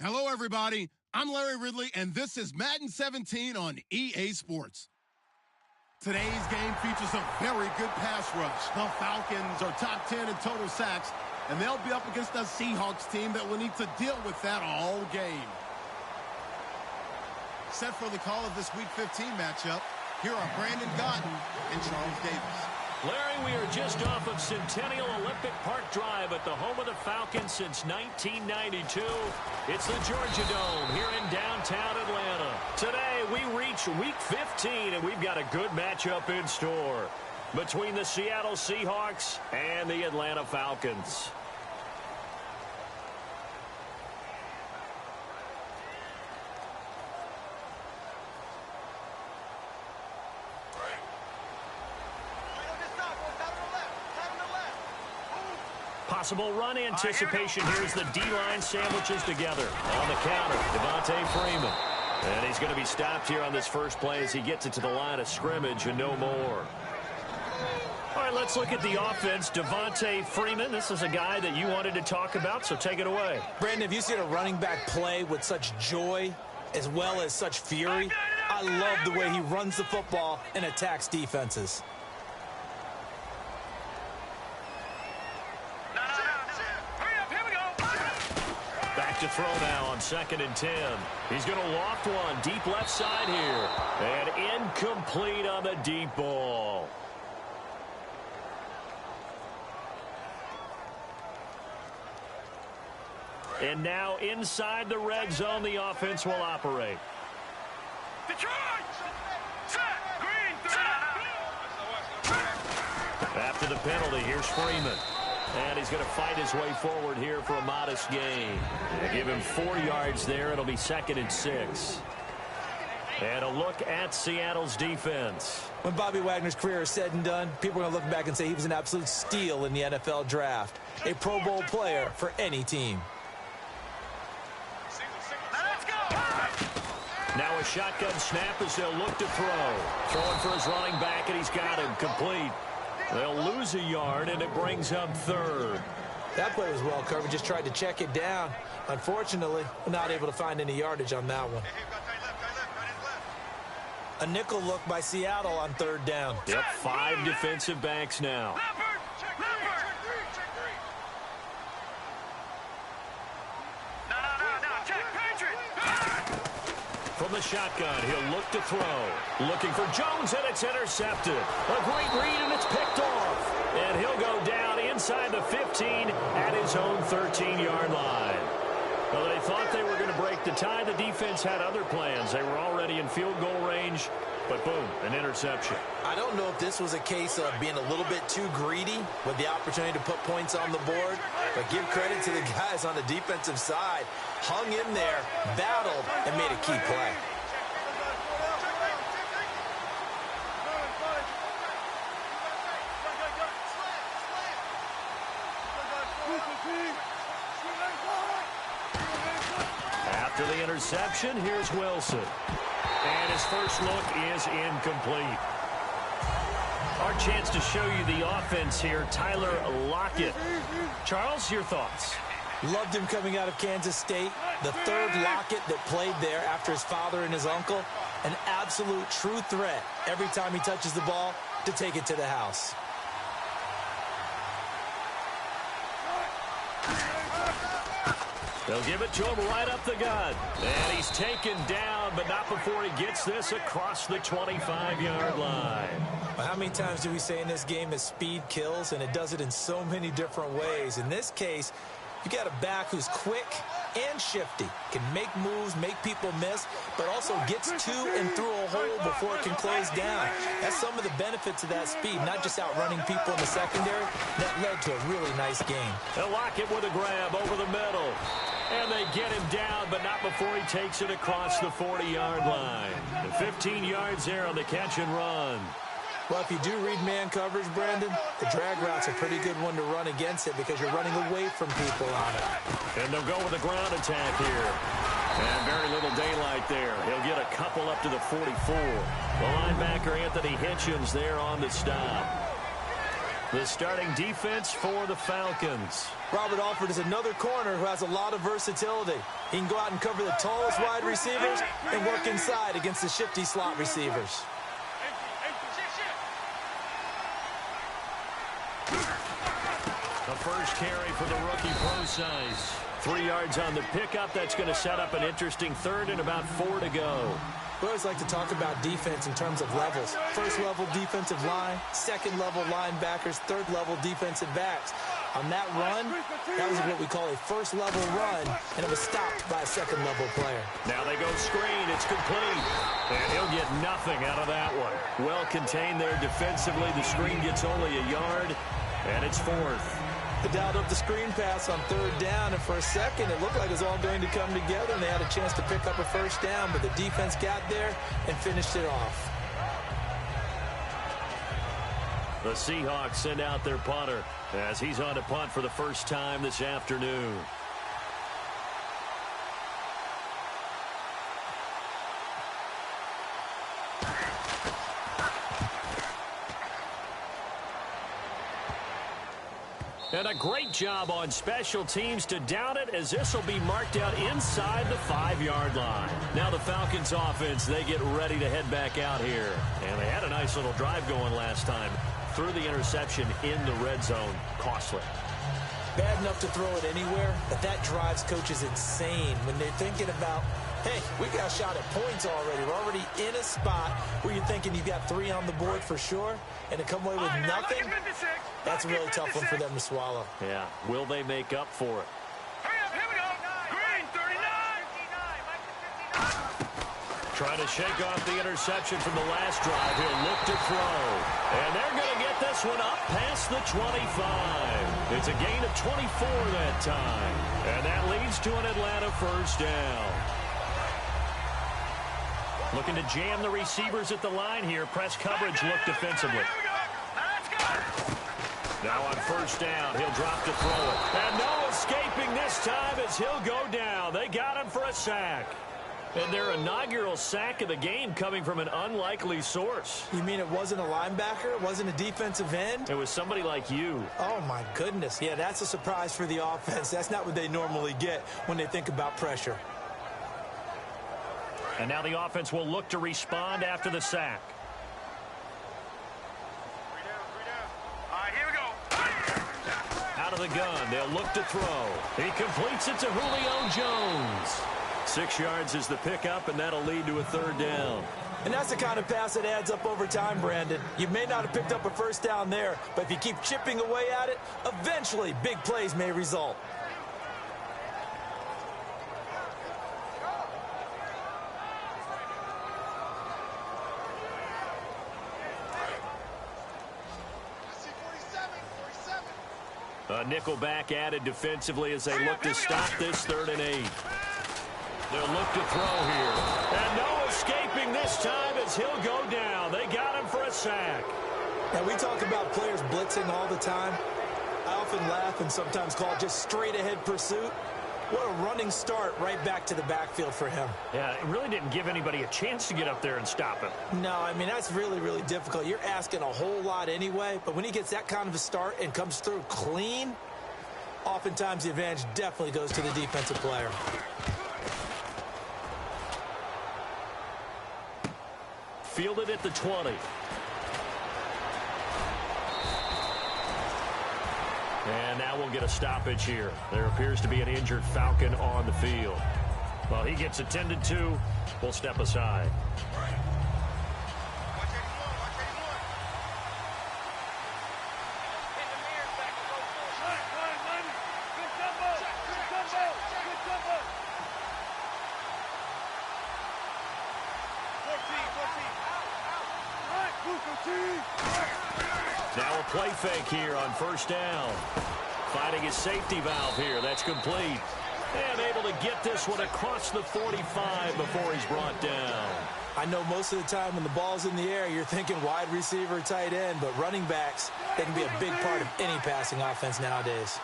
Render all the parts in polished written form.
Hello, everybody. I'm Larry Ridley, and this is Madden 17 on EA Sports. Today's game features a very good pass rush. The Falcons are top 10 in total sacks, and they'll be up against a Seahawks team that will need to deal with that all game. Set for the call of this Week 15 matchup, here are Brandon Gaudin and Charles Davis. Larry, we are just off of Centennial Olympic Park Drive at the home of the Falcons since 1992. It's the Georgia Dome here in downtown Atlanta. Today, we reach Week 15, and we've got a good matchup in store between the Seattle Seahawks and the Atlanta Falcons. Possible run anticipation here as the D-line sandwiches together. On the counter, Devontae Freeman. And he's going to be stopped here on this first play as he gets it to the line of scrimmage and no more. All right, let's look at the offense. Devontae Freeman, this is a guy that you wanted to talk about, so take it away. Brandon, have you seen a running back play with such joy as well as such fury? I love the way he runs the football and attacks defenses. To throw now on 2nd and 10. He's going to loft one deep left side here. And incomplete on the deep ball. And now inside the red zone, the offense will operate. After the penalty, here's Freeman. And he's going to fight his way forward here for a modest gain. They give him 4 yards there. It'll be 2nd and 6. And a look at Seattle's defense. When Bobby Wagner's career is said and done, people are going to look back and say he was an absolute steal in the NFL draft. A Pro Bowl player for any team. Now a shotgun snap as they'll look to throw. Throwing for his running back, and he's got him complete. They'll lose a yard, and it brings up 3rd. That play was well covered. Just tried to check it down. Unfortunately, not able to find any yardage on that one. A nickel look by Seattle on 3rd down. Yep, 5 defensive backs now. From the shotgun, he'll look to throw. Looking for Jones, and it's intercepted. A great read, and it's picked off. And he'll go down inside the 15 at his own 13-yard line. Well, they thought they were going to break the tie. The defense had other plans. They were already in field goal range, but boom, an interception. I don't know if this was a case of being a little bit too greedy with the opportunity to put points on the board, but give credit to the guys on the defensive side. Hung in there, battled, and made a key play. After the interception, here's Wilson. And his first look is incomplete. Our chance to show you the offense here, Tyler Lockett. Charles, your thoughts? Loved him coming out of Kansas State. The 3rd Lockett that played there after his father and his uncle. An absolute true threat every time he touches the ball to take it to the house. They'll give it to him right up the gut. And he's taken down, but not before he gets this across the 25-yard line. Well, how many times do we say in this game that speed kills, and it does it in so many different ways? In this case, you got a back who's quick and shifty, can make moves, make people miss, but also gets to and through a hole before it can close down. That's some of the benefits of that speed, not just outrunning people in the secondary. That led to a really nice game. They'll lock it with a grab over the middle. And they get him down, but not before he takes it across the 40-yard line. The 15 yards there on the catch and run. Well, if you do read man coverage, Brandon, the drag route's a pretty good one to run against it because you're running away from people on it. And they'll go with a ground attack here. And very little daylight there. He'll get a couple up to the 44. The linebacker, Anthony Hitchens, there on the stop. The starting defense for the Falcons. Robert Alford is another corner who has a lot of versatility. He can go out and cover the tallest wide receivers and work inside against the shifty slot receivers. The first carry for the rookie pro size. 3 yards on the pickup. That's going to set up an interesting third and about 4 to go. We always like to talk about defense in terms of levels. First level defensive line, second level linebackers, third level defensive backs. On that run, that was what we call a first level run, and it was stopped by a second level player. Now they go screen. It's complete. And he'll get nothing out of that one. Well contained there defensively. The screen gets only a yard, and it's 4th. They dialed up the screen pass on 3rd down, and for a second it looked like it was all going to come together, and they had a chance to pick up a first down, but the defense got there and finished it off. The Seahawks send out their punter as he's on to punt for the first time this afternoon. And a great job on special teams to down it, as this will be marked out inside the 5-yard line. Now the Falcons offense, they get ready to head back out here. And they had a nice little drive going last time. Threw the interception in the red zone. Costly. Bad enough to throw it anywhere, but that drives coaches insane when they're thinking about, hey, we got a shot at points already. We're already in a spot where you're thinking you've got 3 on the board for sure, and to come away with nothing, that's a really tough one for them to swallow. Yeah, will they make up for it? Here we go. Green, 39. Trying to shake off the interception from the last drive. He'll look to throw. And they're going to get this one up past the 25. It's a gain of 24 that time. And that leads to an Atlanta first down. Looking to jam the receivers at the line here. Press coverage look defensively. Now on first down, he'll drop to throw it. And no escaping this time as he'll go down. They got him for a sack. And their inaugural sack of the game coming from an unlikely source. You mean it wasn't a linebacker? It wasn't a defensive end? It was somebody like you. Oh, my goodness. Yeah, that's a surprise for the offense. That's not what they normally get when they think about pressure. And now the offense will look to respond after the sack. Out of the gun, they'll look to throw. He completes it to Julio Jones. 6 yards is the pickup, and that'll lead to a third down. And that's the kind of pass that adds up over time, Brandon. You may not have picked up a first down there, but if you keep chipping away at it, eventually big plays may result. A nickel back added defensively as they look to stop this 3rd and 8. They'll look to throw here. And no escaping this time as he'll go down. They got him for a sack. Now, we talk about players blitzing all the time. I often laugh and sometimes call it just straight-ahead pursuit. What a running start right back to the backfield for him. Yeah, it really didn't give anybody a chance to get up there and stop him. No, I mean, that's really, really difficult. You're asking a whole lot anyway, but when he gets that kind of a start and comes through clean, oftentimes the advantage definitely goes to the defensive player. Fielded at the 20. And now we'll get a stoppage here. There appears to be an injured Falcon on the field. Well, he gets attended to. We'll step aside. Now a play fake here on first down. Finding his safety valve here. That's complete. And able to get this one across the 45 before he's brought down. I know most of the time when the ball's in the air, you're thinking wide receiver, tight end, but running backs, they can be a big part of any passing offense nowadays.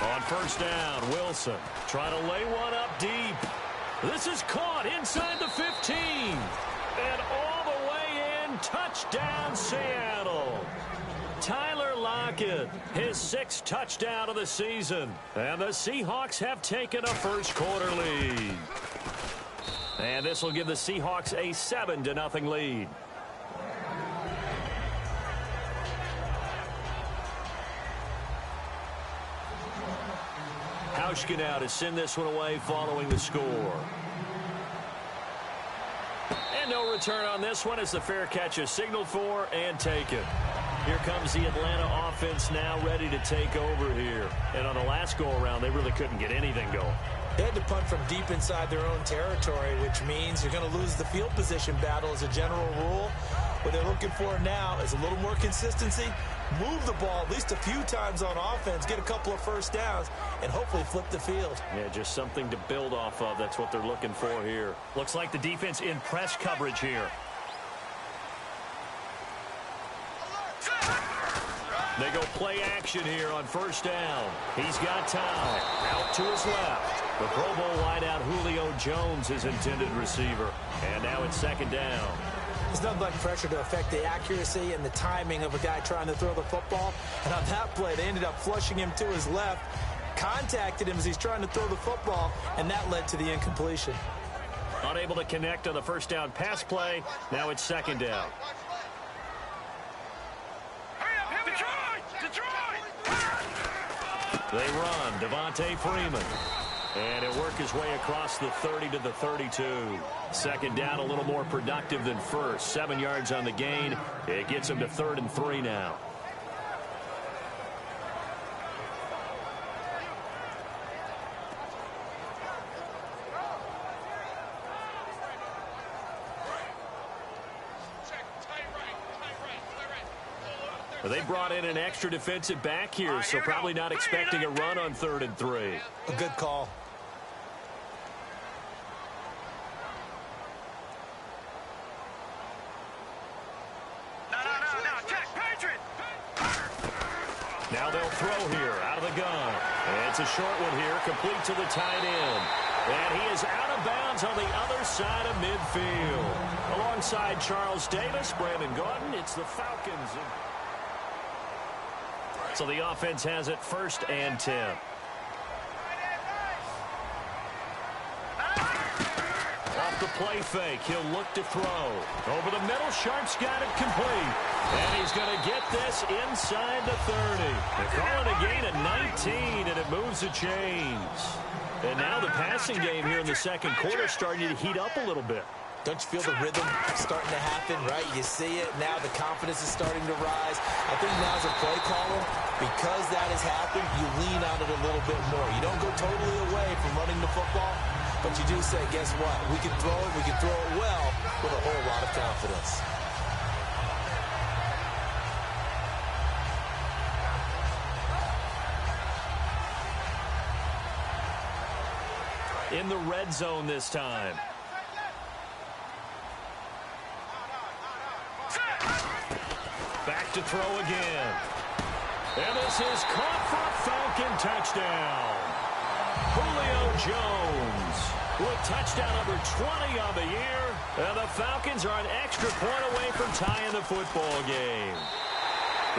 On first down, Wilson trying to lay one up deep. This is caught inside the 15. And all the way in, touchdown Seattle. Tyler Lockett, his 6th touchdown of the season. And the Seahawks have taken a first-quarter lead. And this will give the Seahawks a 7-0 lead. Hauschka now to send this one away following the score. And no return on this one as the fair catch is signaled for and taken. Here comes the Atlanta offense now ready to take over here. And on the last go-around, they really couldn't get anything going. They had to punt from deep inside their own territory, which means you're going to lose the field position battle as a general rule. What they're looking for now is a little more consistency, move the ball at least a few times on offense, get a couple of first downs, and hopefully flip the field. Yeah, just something to build off of. That's what they're looking for here. Looks like the defense in press coverage here. They go play action here on first down. He's got time. Out to his left. The Pro Bowl wideout Julio Jones is intended receiver. And now it's second down. There's nothing like pressure to affect the accuracy and the timing of a guy trying to throw the football. And on that play, they ended up flushing him to his left, contacted him as he's trying to throw the football, and that led to the incompletion. Unable to connect on the first down pass play. Now it's second down. They run. Devontae Freeman. And he'll work his way across the 30 to the 32. Second down, a little more productive than first. 7 yards on the gain. It gets him to 3rd and 3 now. They brought in an extra defensive back here, so probably not expecting a run on 3rd and 3. A good call. Now they'll throw here out of the gun. And it's a short one here, complete to the tight end. And he is out of bounds on the other side of midfield. Alongside Charles Davis, Brandon Gaudin, it's the Falcons. So the offense has it 1st and 10. Off the play fake, he'll look to throw. Over the middle, Sharp's got it complete. And he's going to get this inside the 30. They call it a gain of 19, and it moves the chains. And now the passing game here in the second quarter starting to heat up a little bit. Don't you feel the rhythm starting to happen, right? You see it. Now the confidence is starting to rise. I think now as a play caller, because that has happened, you lean on it a little bit more. You don't go totally away from running the football, but you do say, guess what? We can throw it. We can throw it well with a whole lot of confidence. In the red zone this time. Back to throw again. And this is caught for a Falcon touchdown. Julio Jones with touchdown number 20 on the year. And the Falcons are an extra point away from tying the football game.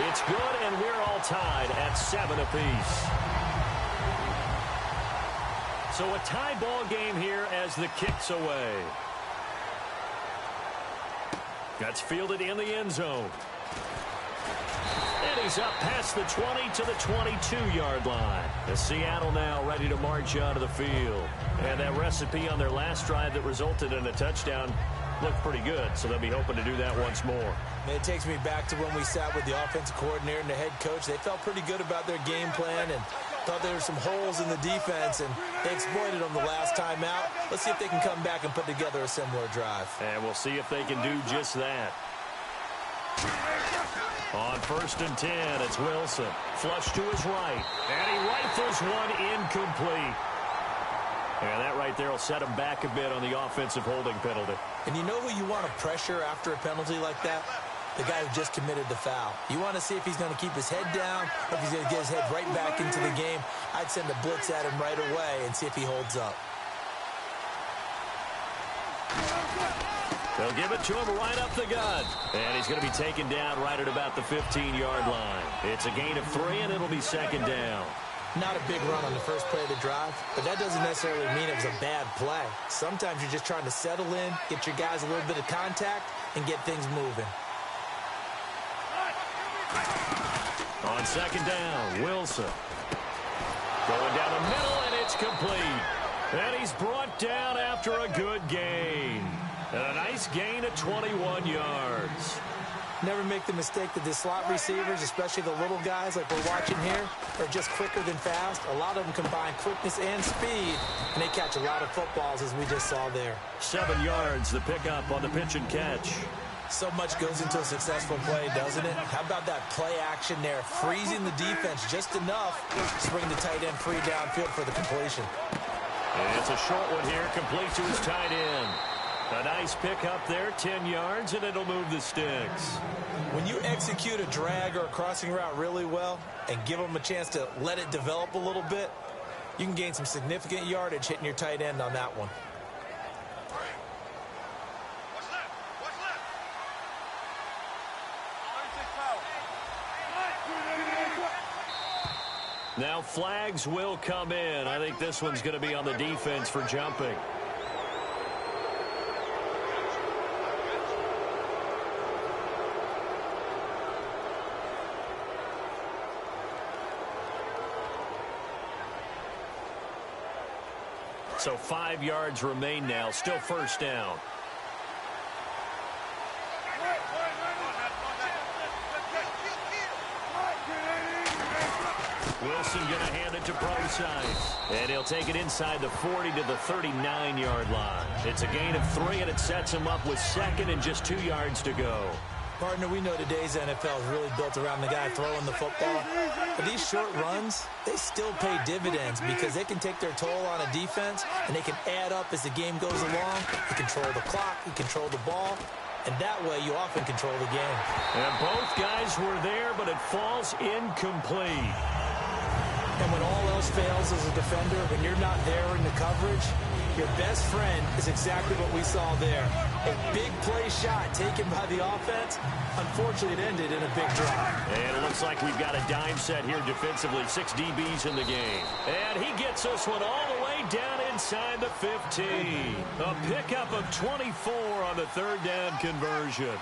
It's good, and we're all tied at 7 apiece. So a tie ball game here as the kick's away. That's fielded in the end zone. And he's up past the 20 to the 22-yard line. The Seattle now ready to march out of the field. And that recipe on their last drive that resulted in a touchdown looked pretty good, so they'll be hoping to do that once more. And it takes me back to when we sat with the offensive coordinator and the head coach. They felt pretty good about their game plan and thought there were some holes in the defense, and they exploited them the last time out. Let's see if they can come back and put together a similar drive. And we'll see if they can do just that. On 1st and 10, it's Wilson. Flush to his right. And he rifles one incomplete. And that right there will set him back a bit on the offensive holding penalty. And you know who you want to pressure after a penalty like that? the guy who just committed the foul. You want to see if he's going to keep his head down, or if he's going to get his head right back into the game. I'd send a blitz at him right away and see if he holds up. They'll give it to him right up the gut. And he's going to be taken down right at about the 15-yard line. It's a gain of 3, and it'll be second down. Not a big run on the first play of the drive, but that doesn't necessarily mean it was a bad play. Sometimes you're just trying to settle in, get your guys a little bit of contact, and get things moving. On second down, Wilson. Going down the middle, and it's complete. And he's brought down after a good gain. And a nice gain of 21 yards. Never make the mistake that the slot receivers, especially the little guys like we're watching here, are just quicker than fast. A lot of them combine quickness and speed, and they catch a lot of footballs, as we just saw there. 7 yards, the pickup on the pitch and catch. So much goes into a successful play, doesn't it? How about that play action there, freezing the defense just enough to bring the tight end free downfield for the completion. And it's a short one here, complete to his tight end. A nice pickup there, 10 yards, and it'll move the sticks. When you execute a drag or a crossing route really well and give them a chance to let it develop a little bit, you can gain some significant yardage hitting your tight end on that one. Now flags will come in. I think this one's going to be on the defense for jumping. So 5 yards remain now. Still first down. Wilson going to hand it to Brosize. And he'll take it inside the 40 to the 39-yard line. It's a gain of 3, and it sets him up with second and just 2 yards to go. Partner, we know today's NFL is really built around the guy throwing the football. But these short runs, they still pay dividends because they can take their toll on a defense, and they can add up as the game goes along. You control the clock, you control the ball, and that way you often control the game. And both guys were there, but it falls incomplete. And when all else fails as a defender, when you're not there in the coverage, your best friend is exactly what we saw there. A big play shot taken by the offense. Unfortunately, it ended in a big drop. And it looks like we've got a dime set here defensively. 6 DBs in the game. And he gets this one all the way down inside the 15. A pickup of 24 on the third down conversion.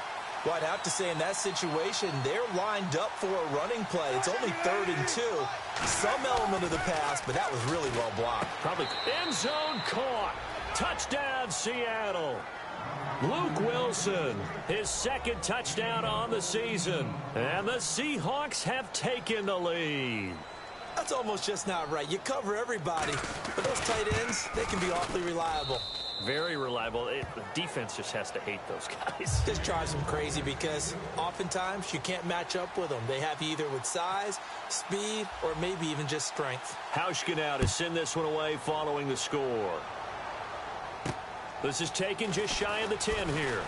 Well, I'd have to say in that situation, they're lined up for a running play. It's only 3rd and 2. Some element of the pass, but that was really well blocked. Probably end zone caught. Touchdown, Seattle. Luke Wilson, his second touchdown on the season. And the Seahawks have taken the lead. That's almost just not right. You cover everybody, but those tight ends, they can be awfully reliable. Very reliable. The defense just has to hate those guys. This drives them crazy because oftentimes you can't match up with them. They have you either with size, speed, or maybe even just strength. Hauschka now to send this one away following the score. This is taken just shy of the 10 here.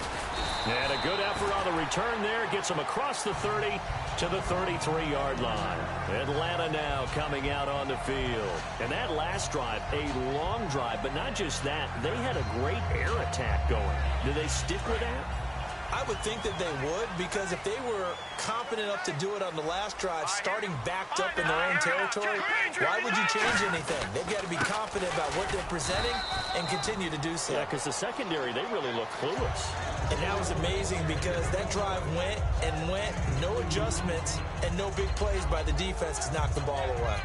And a good effort on the return there. Gets them across the 30 to the 33-yard line. Atlanta now coming out on the field. And that last drive, a long drive, but not just that. They had a great air attack going. Do they stick with that? I would think that they would, because if they were confident enough to do it on the last drive, starting backed up in their own territory, why would you change anything? They've got to be confident about what they're presenting and continue to do so. Yeah, because the secondary, they really look clueless. And that was amazing because that drive went and went, no adjustments, and no big plays by the defense to knock the ball away.